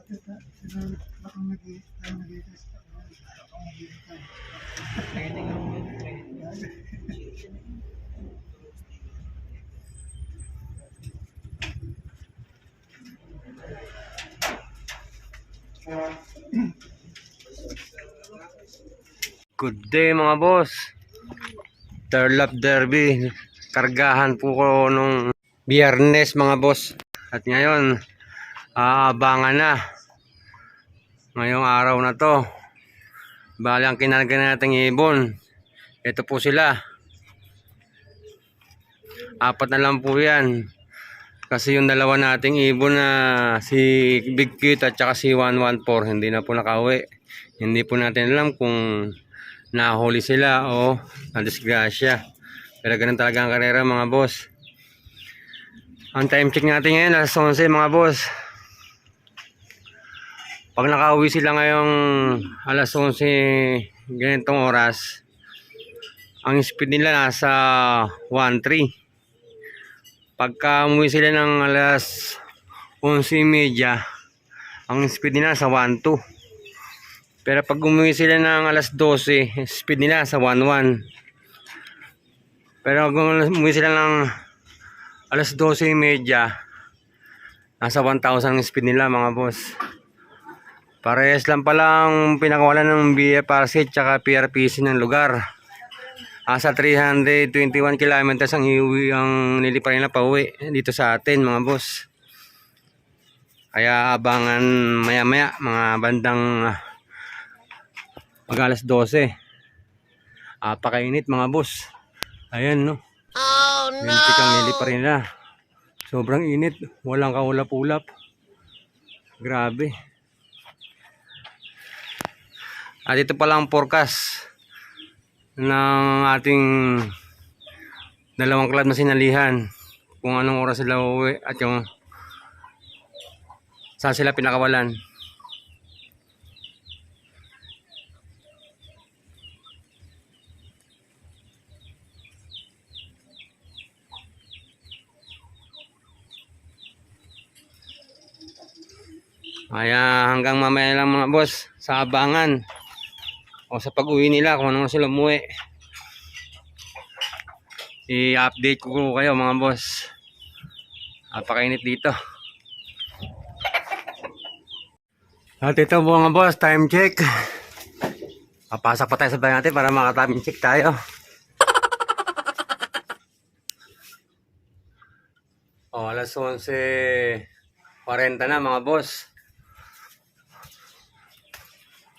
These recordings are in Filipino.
Good day mga boss. Turlap Derby. Kargahan po ko nung Biyernes mga boss. At ngayon, aabangan na. Ngayong araw na to. Bali ang kinarga nating ibon. Ito po sila. 4 na lang po yan. Kasi yung dalawa nating ibon na si Big Cute at saka si 114 hindi na po nakauwi. Hindi po natin alam kung nahuli sila o nadisgrasya. Pero ganun talaga ang karera mga boss. Ang time check natin ngayon alas 11 mga boss. Pag nakauwi sila ngayong alas 11 ganitong oras, ang speed nila nasa 1.3. Pagka umuwi sila ng alas 11:30, ang speed nila sa 1.2. Pero pag umuwi sila ng alas 12, speed nila sa 1.1. Pero kung umuwi sila ng alas 12:30, nasa 1,000 ang speed nila mga boss. Parehas lang palang pinakawalan ng BFRC at PRPC ng lugar. Asa 321 kilometers ang niliparin nila pa uwi dito sa atin mga boss. Kaya abangan maya maya mga bandang mag alas 12. Apakainit mga boss. Ayan no. Oh no. Lintik ang niliparin nila. Sobrang init. Walang kaulap-ulap. Grabe. At ito pala ang forecast ng ating dalawang club na sinalihan. Kung anong oras sila uuwi at yung saan sila pinakawalan. Kaya hanggang mamaya lang mga boss sa abangan o sa pag-uwi nila kung ano sila umuwi. I-update ko kayo mga boss. Napakainit dito. At ito mga boss, time check. Papasok pa tayo sa bahay natin para maka-time check tayo. Alas 11:40 na mga boss.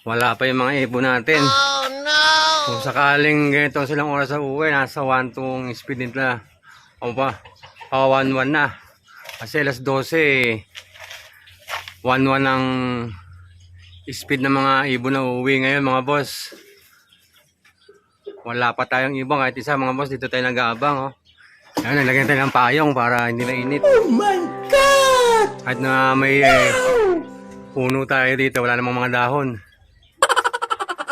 Wala pa yung mga ibon natin. Oh no! Kung sakaling ganito silang oras sa uwi, nasa 1.2 speed nila. O pa, 1.1 na. Kasi alas 12, 1.1 ang speed ng mga ibon na uwi ngayon mga boss. Wala pa tayong ibon kahit isa mga boss. Dito tayo nag-aabang. Oh. Ayan, nalagyan tayo ng payong para hindi mainit. Oh my God! Kahit na may puno tayo dito, wala namang mga dahon.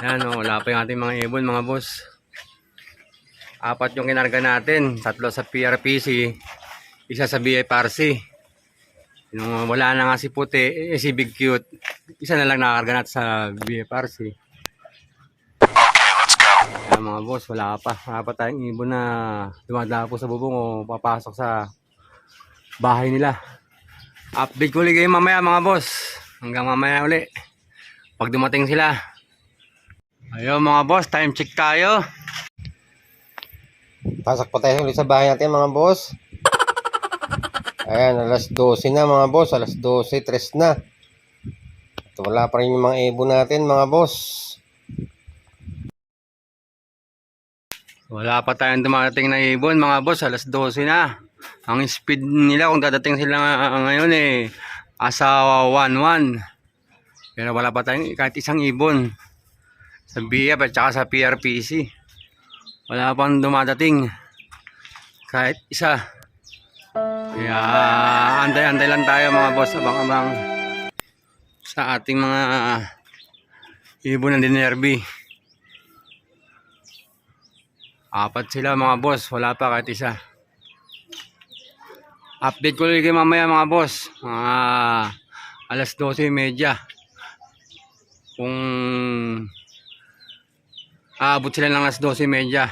Ayan, oh, wala pa yung ating mga ibon mga boss. 4 yung kinarga natin. 3 sa PRPC, 1 sa BFRC. Yung wala na nga si Puti, si Big Cute, 1 na lang nakakarga natin sa BFRC. Ayan mga boss, wala pa tayong ibon na dumadapo sa bubong o papasok sa bahay nila. Update ko ulit kayo mamaya mga boss. Hanggang mamaya ulit pag dumating sila. Ayun mga boss, time check tayo. Pasok pa tayo ulit sa bahay natin mga boss. Ayan, alas 12 na mga boss. Alas 12:03 na. At wala pa rin yung mga ibon natin mga boss. Wala pa tayong dumating na ibon mga boss. Alas 12 na. Ang speed nila kung dadating sila ngayon asa 1.1. Pero wala pa tayong kahit isang ibon sa BF at saka sa PRPC. Wala pang dumadating kahit isa. Kaya antay-antay lang tayo mga boss. Abang-abang sa ating mga ibon ng Dinerby. 4 sila mga boss. Wala pa kahit isa. Update ko ulit kayo mamaya mga boss. alas 12:30. Kung aabot sila ng alas 12:30.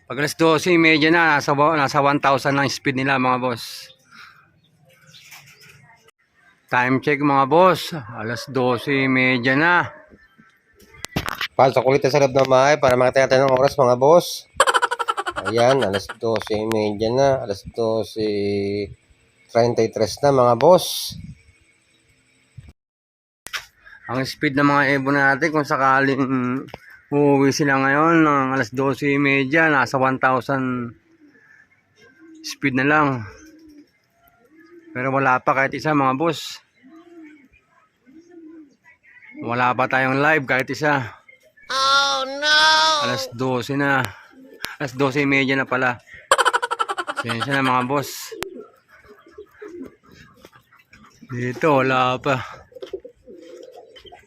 Pag alas 12:30 na, nasa 1,000 ang speed nila mga boss. Time check mga boss, alas 12:30 na. Pasok ulit sa loob ng bahay para makita natin ng oras mga boss. Ayan, alas 12:30 na, alas 12:33 na mga boss. Ang speed ng mga ibon natin kung sakaling uuwi sila ngayon ng alas 12:30, nasa 1,000 speed na lang. Pero wala pa kahit isa mga boss. Wala pa tayong live kahit isa. Oh no! Alas 12 na. Alas 12:30 na pala. Sensya na mga boss. Dito wala pa.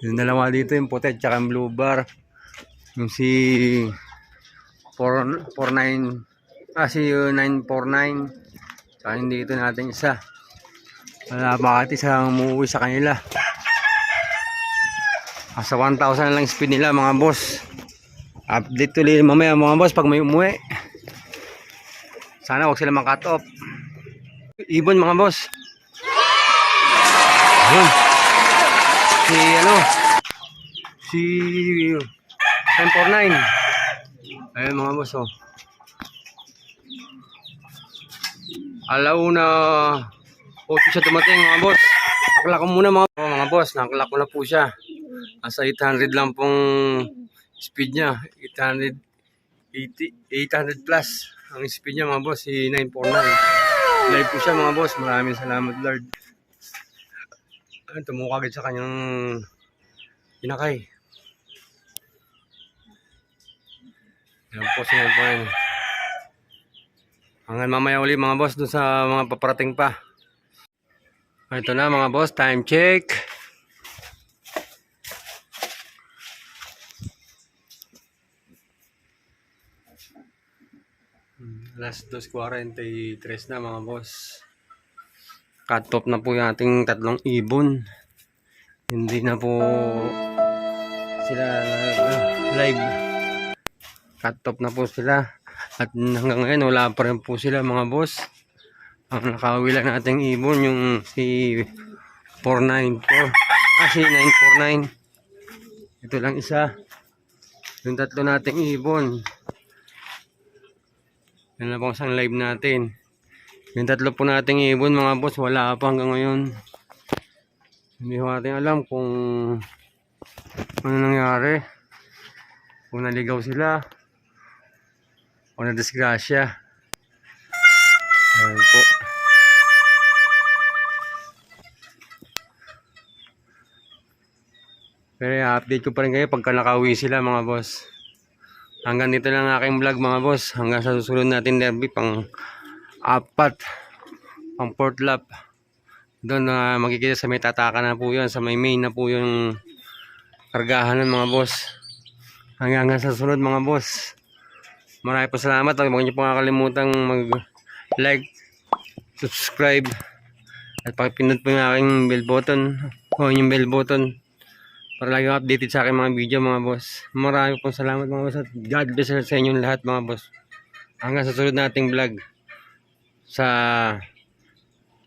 Yung dalawa dito, yung puti at yung blue bar. Yung si 449, si 949. Saka yung dito natin isa. Wala bakit isang umuwi sa kanila. Sa 1,000 na lang speed nila mga boss. Update tuloy mamaya mga boss pag may umuwi. Sana huwag sila mag-cut off. Ibon mga boss. Yun. Si 1049. Ayun mga boss oh. Alauna 8 siya dumating mga boss. Naklak ko muna mga boss. Naklak ko na po siya. Nasa 800 lang pong speed niya. 800 plus ang speed niya mga boss. Si 949. Live po siya mga boss. Maraming salamat Lord. Tumukagad sa kanyang pinakay. Yan po si 949. Hanggang mamaya uli mga boss dun sa mga paparating pa. Ito na mga boss, time check. Alas 2:43 na mga boss. Cut off na po yung ating tatlong ibon. Hindi na po sila live. Cut off na po sila. At hanggang ngayon wala pa rin po sila mga boss. Ang nakawila nating ibon yung si 494. Si 949. Ito lang isa. Yung tatlo nating ibon. Yan na po isang live natin. Yung tatlo po nating ibon mga boss, wala pa hanggang ngayon. Hindi ko natin alam kung ano nangyari. Kung naligaw sila o nadisgrasya. Ayan po. Pero update ko pa rin kayo pagka nakauwi sila mga boss. Hanggang dito lang aking vlog mga boss. Hanggang sa susunod natin derby pang 4, pang 4th lap. Doon na makikita sa may tataka na po yun. Sa may main na po yung kargahan ng mga boss. Hanggang sa susunod mga boss. Maraming po salamat. Huwag niyo po kakalimutan mag-like, subscribe, at pakipindot po yung aking bell button. O yung bell button. Para lagi updated sa aking mga video mga boss. Maraming po salamat mga boss. At God bless sa inyong lahat mga boss. Hanggang sa susunod nating vlog. Sa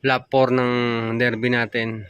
lap 4 ng derby natin.